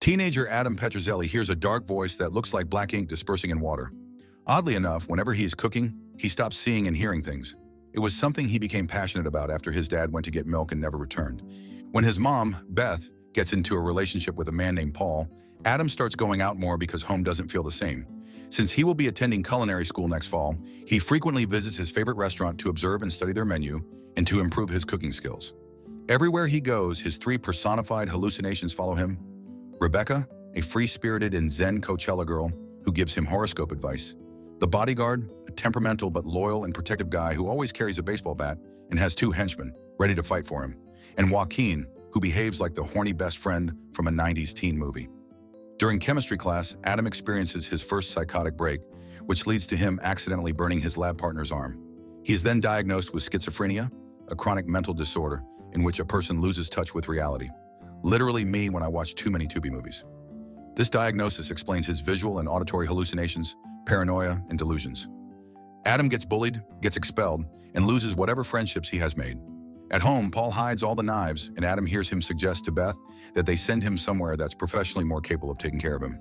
Teenager Adam Petrozelli hears a dark voice that looks like black ink dispersing in water. Oddly enough, whenever he is cooking, he stops seeing and hearing things. It was something he became passionate about after his dad went to get milk and never returned. When his mom, Beth, gets into a relationship with a man named Paul, Adam starts going out more because home doesn't feel the same. Since he will be attending culinary school next fall, he frequently visits his favorite restaurant to observe and study their menu and to improve his cooking skills. Everywhere he goes, his three personified hallucinations follow him. Rebecca, a free-spirited and zen Coachella girl who gives him horoscope advice. The bodyguard, a temperamental but loyal and protective guy who always carries a baseball bat and has two henchmen ready to fight for him. And Joaquin, who behaves like the horny best friend from a 90s teen movie. During chemistry class, Adam experiences his first psychotic break, which leads to him accidentally burning his lab partner's arm. He is then diagnosed with schizophrenia, a chronic mental disorder in which a person loses touch with reality. Literally me when I watch too many Tubi movies. This diagnosis explains his visual and auditory hallucinations, paranoia, and delusions. Adam gets bullied, gets expelled, and loses whatever friendships he has made. At home, Paul hides all the knives, and Adam hears him suggest to Beth that they send him somewhere that's professionally more capable of taking care of him.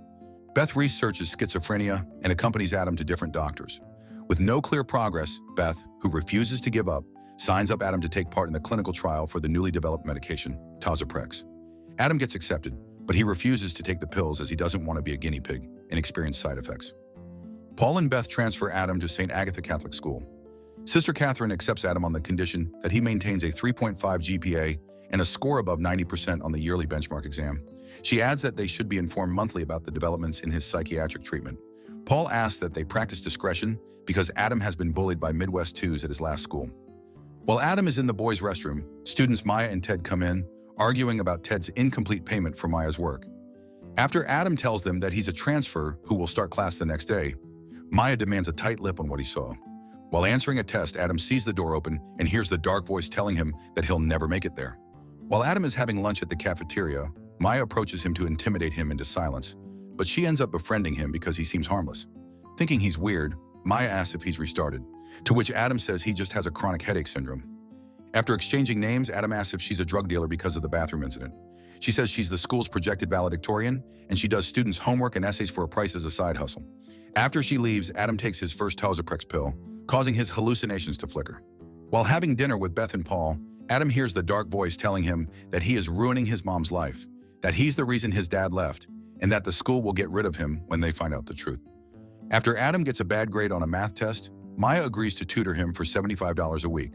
Beth researches schizophrenia and accompanies Adam to different doctors. With no clear progress, Beth, who refuses to give up, signs up Adam to take part in the clinical trial for the newly developed medication, Tazoprex. Adam gets accepted, but he refuses to take the pills as he doesn't want to be a guinea pig and experience side effects. Paul and Beth transfer Adam to St. Agatha Catholic School. Sister Catherine accepts Adam on the condition that he maintains a 3.5 GPA and a score above 90% on the yearly benchmark exam. She adds that they should be informed monthly about the developments in his psychiatric treatment. Paul asks that they practice discretion because Adam has been bullied by Midwest 2s at his last school. While Adam is in the boys' restroom, students Maya and Ted come in, arguing about Ted's incomplete payment for Maya's work. After Adam tells them that he's a transfer who will start class the next day, Maya demands a tight lip on what he saw. While answering a test, Adam sees the door open and hears the dark voice telling him that he'll never make it there. While Adam is having lunch at the cafeteria, Maya approaches him to intimidate him into silence, but she ends up befriending him because he seems harmless. Thinking he's weird, Maya asks if he's restarted, to which Adam says he just has a chronic headache syndrome. After exchanging names, Adam asks if she's a drug dealer because of the bathroom incident. She says she's the school's projected valedictorian, and she does students' homework and essays for a price as a side hustle. After she leaves, Adam takes his first Tazoprex pill, causing his hallucinations to flicker. While having dinner with Beth and Paul, Adam hears the dark voice telling him that he is ruining his mom's life, that he's the reason his dad left, and that the school will get rid of him when they find out the truth. After Adam gets a bad grade on a math test, Maya agrees to tutor him for $75 a week.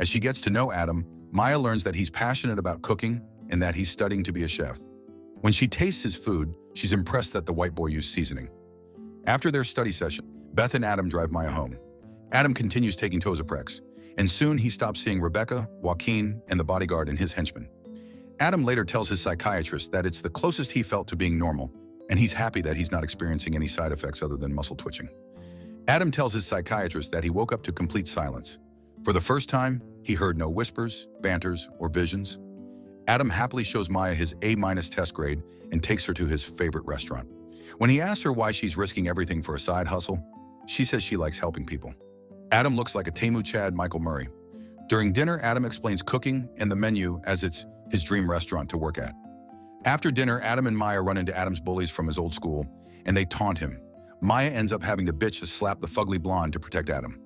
As she gets to know Adam, Maya learns that he's passionate about cooking and that he's studying to be a chef. When she tastes his food, she's impressed that the white boy used seasoning. After their study session, Beth and Adam drive Maya home. Adam continues taking Tazoprex, and soon he stops seeing Rebecca, Joaquin, and the bodyguard and his henchmen. Adam later tells his psychiatrist that it's the closest he felt to being normal, and he's happy that he's not experiencing any side effects other than muscle twitching. Adam tells his psychiatrist that he woke up to complete silence. For the first time, he heard no whispers, banters, or visions. Adam happily shows Maya his A- test grade and takes her to his favorite restaurant. When he asks her why she's risking everything for a side hustle, she says she likes helping people. Adam looks like a Temu Chad Michael Murray. During dinner, Adam explains cooking and the menu as it's his dream restaurant to work at. After dinner, Adam and Maya run into Adam's bullies from his old school, and they taunt him. Maya ends up having to bitch to slap the fugly blonde to protect Adam.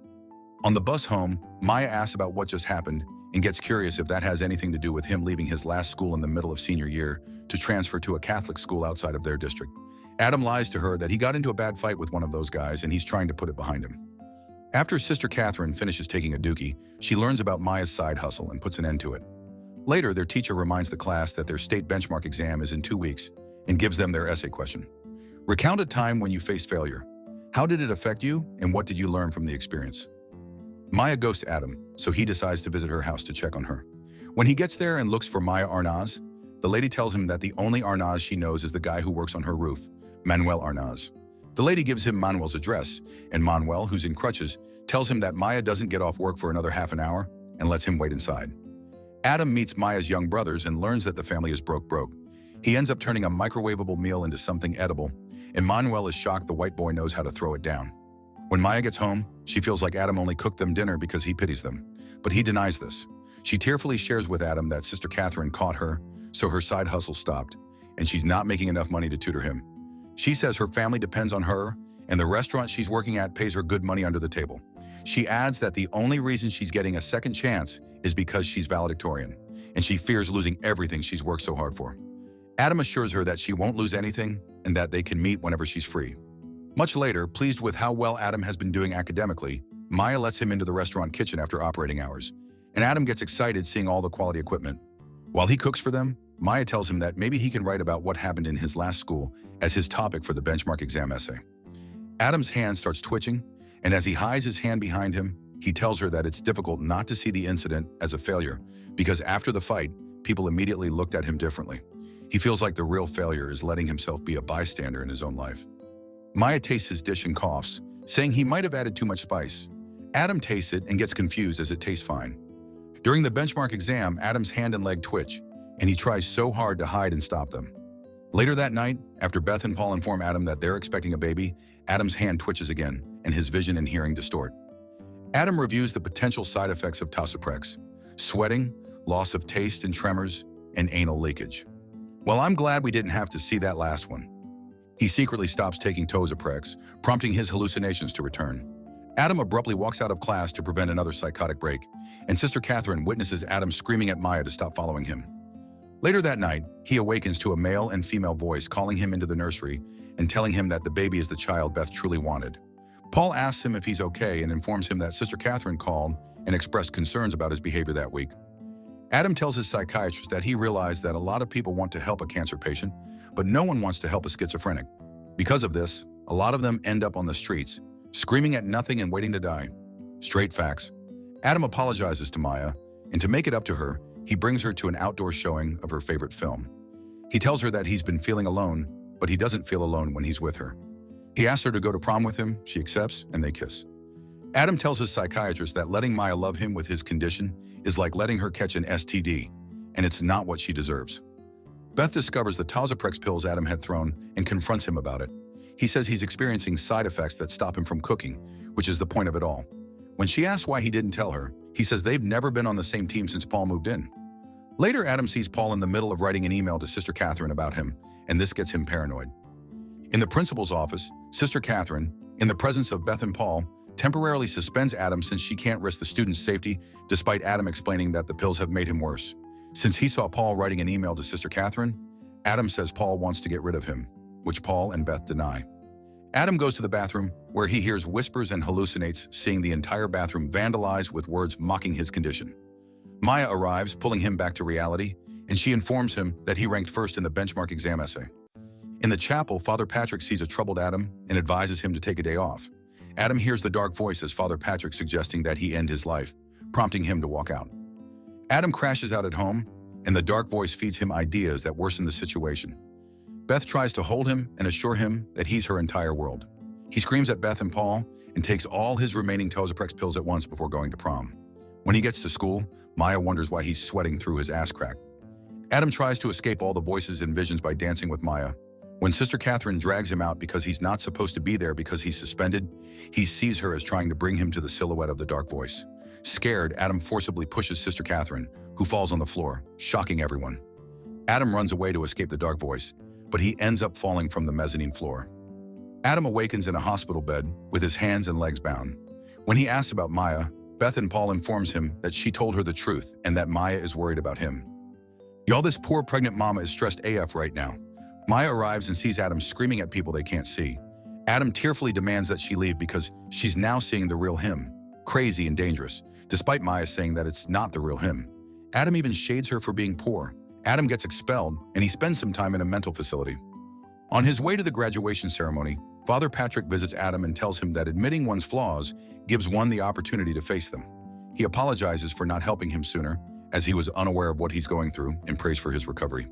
On the bus home, Maya asks about what just happened and gets curious if that has anything to do with him leaving his last school in the middle of senior year to transfer to a Catholic school outside of their district. Adam lies to her that he got into a bad fight with one of those guys and he's trying to put it behind him. After Sister Catherine finishes taking a dookie, she learns about Maya's side hustle and puts an end to it. Later, their teacher reminds the class that their state benchmark exam is in 2 weeks and gives them their essay question. Recount a time when you faced failure. How did it affect you, and what did you learn from the experience? Maya ghosts Adam, so he decides to visit her house to check on her. When he gets there and looks for Maya Arnaz, the lady tells him that the only Arnaz she knows is the guy who works on her roof, Manuel Arnaz. The lady gives him Manuel's address, and Manuel, who's in crutches, tells him that Maya doesn't get off work for another half an hour and lets him wait inside. Adam meets Maya's young brothers and learns that the family is broke. He ends up turning a microwavable meal into something edible, and Manuel is shocked the white boy knows how to throw it down. When Maya gets home, she feels like Adam only cooked them dinner because he pities them, but he denies this. She tearfully shares with Adam that Sister Catherine caught her, so her side hustle stopped, and she's not making enough money to tutor him. She says her family depends on her, and the restaurant she's working at pays her good money under the table. She adds that the only reason she's getting a second chance is because she's valedictorian, and she fears losing everything she's worked so hard for. Adam assures her that she won't lose anything and that they can meet whenever she's free. Much later, pleased with how well Adam has been doing academically, Maya lets him into the restaurant kitchen after operating hours, and Adam gets excited seeing all the quality equipment. While he cooks for them, Maya tells him that maybe he can write about what happened in his last school as his topic for the benchmark exam essay. Adam's hand starts twitching, and as he hides his hand behind him, he tells her that it's difficult not to see the incident as a failure because after the fight, people immediately looked at him differently. He feels like the real failure is letting himself be a bystander in his own life. Maya tastes his dish and coughs, saying he might have added too much spice. Adam tastes it and gets confused as it tastes fine. During the benchmark exam, Adam's hand and leg twitch, and he tries so hard to hide and stop them. Later that night, after Beth and Paul inform Adam that they're expecting a baby, Adam's hand twitches again, and his vision and hearing distort. Adam reviews the potential side effects of Tosoprex: sweating, loss of taste and tremors, and anal leakage. Well, I'm glad we didn't have to see that last one. He secretly stops taking Tosoprex, prompting his hallucinations to return. Adam abruptly walks out of class to prevent another psychotic break, and Sister Catherine witnesses Adam screaming at Maya to stop following him. Later that night, he awakens to a male and female voice calling him into the nursery and telling him that the baby is the child Beth truly wanted. Paul asks him if he's okay and informs him that Sister Catherine called and expressed concerns about his behavior that week. Adam tells his psychiatrist that he realized that a lot of people want to help a cancer patient, but no one wants to help a schizophrenic. Because of this, a lot of them end up on the streets, screaming at nothing and waiting to die. Straight facts. Adam apologizes to Maya, and to make it up to her, he brings her to an outdoor showing of her favorite film. He tells her that he's been feeling alone, but he doesn't feel alone when he's with her. He asks her to go to prom with him, she accepts, and they kiss. Adam tells his psychiatrist that letting Maya love him with his condition is like letting her catch an STD, and it's not what she deserves. Beth discovers the Tosoprex pills Adam had thrown and confronts him about it. He says he's experiencing side effects that stop him from cooking, which is the point of it all. When she asks why he didn't tell her, he says they've never been on the same team since Paul moved in. Later, Adam sees Paul in the middle of writing an email to Sister Catherine about him, and this gets him paranoid. In the principal's office, Sister Catherine, in the presence of Beth and Paul, temporarily suspends Adam since she can't risk the student's safety, despite Adam explaining that the pills have made him worse. Since he saw Paul writing an email to Sister Catherine, Adam says Paul wants to get rid of him, which Paul and Beth deny. Adam goes to the bathroom, where he hears whispers and hallucinates, seeing the entire bathroom vandalized with words mocking his condition. Maya arrives, pulling him back to reality, and she informs him that he ranked first in the benchmark exam essay. In the chapel, Father Patrick sees a troubled Adam and advises him to take a day off. Adam hears the dark voice as Father Patrick suggesting that he end his life, prompting him to walk out. Adam crashes out at home, and the dark voice feeds him ideas that worsen the situation. Beth tries to hold him and assure him that he's her entire world. He screams at Beth and Paul and takes all his remaining Tosoprex pills at once before going to prom. When he gets to school, Maya wonders why he's sweating through his ass crack. Adam tries to escape all the voices and visions by dancing with Maya. When Sister Catherine drags him out because he's not supposed to be there because he's suspended, he sees her as trying to bring him to the silhouette of the dark voice. Scared, Adam forcibly pushes Sister Catherine, who falls on the floor, shocking everyone. Adam runs away to escape the dark voice, but he ends up falling from the mezzanine floor. Adam awakens in a hospital bed with his hands and legs bound. When he asks about Maya, Beth and Paul informs him that she told her the truth and that Maya is worried about him. Y'all, this poor pregnant mama is stressed AF right now. Maya arrives and sees Adam screaming at people they can't see. Adam tearfully demands that she leave because she's now seeing the real him, crazy and dangerous, despite Maya saying that it's not the real him. Adam even shades her for being poor. Adam gets expelled, and he spends some time in a mental facility. On his way to the graduation ceremony, Father Patrick visits Adam and tells him that admitting one's flaws gives one the opportunity to face them. He apologizes for not helping him sooner, as he was unaware of what he's going through, and prays for his recovery.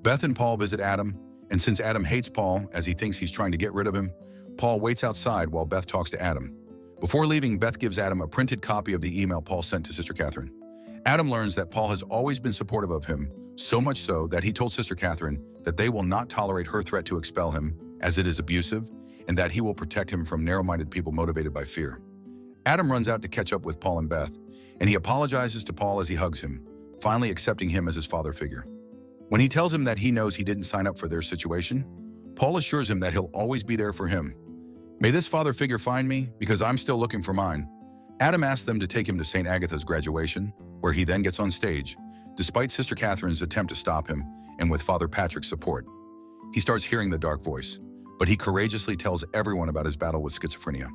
Beth and Paul visit Adam, and since Adam hates Paul as he thinks he's trying to get rid of him, Paul waits outside while Beth talks to Adam. Before leaving, Beth gives Adam a printed copy of the email Paul sent to Sister Catherine. Adam learns that Paul has always been supportive of him, so much so that he told Sister Catherine that they will not tolerate her threat to expel him, as it is abusive, and that he will protect him from narrow-minded people motivated by fear. Adam runs out to catch up with Paul and Beth, and he apologizes to Paul as he hugs him, finally accepting him as his father figure. When he tells him that he knows he didn't sign up for their situation, Paul assures him that he'll always be there for him. May this father figure find me, because I'm still looking for mine. Adam asks them to take him to St. Agatha's graduation, where he then gets on stage, despite Sister Catherine's attempt to stop him, and with Father Patrick's support. He starts hearing the dark voice, but he courageously tells everyone about his battle with schizophrenia.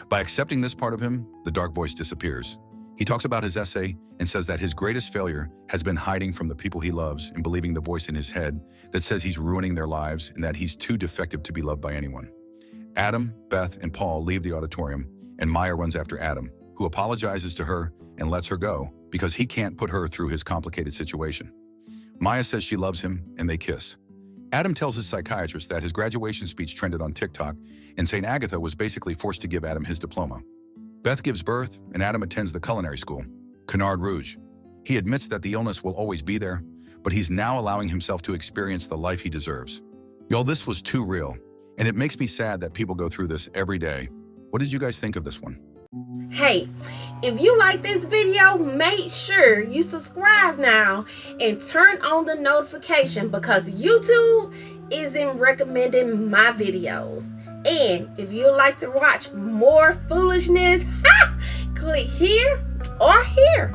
By accepting this part of him, the dark voice disappears. He talks about his essay and says that his greatest failure has been hiding from the people he loves and believing the voice in his head that says he's ruining their lives and that he's too defective to be loved by anyone. Adam, Beth, and Paul leave the auditorium, and Maya runs after Adam, who apologizes to her and lets her go because he can't put her through his complicated situation. Maya says she loves him, and they kiss. Adam tells his psychiatrist that his graduation speech trended on TikTok, and St. Agatha was basically forced to give Adam his diploma. Beth gives birth, and Adam attends the culinary school, Canard Rouge. He admits that the illness will always be there, but he's now allowing himself to experience the life he deserves. Y'all, this was too real, and it makes me sad that people go through this every day. What did you guys think of this one? Hey, if you like this video, make sure you subscribe now and turn on the notification because YouTube isn't recommending my videos. And if you like to watch more foolishness, click here or here.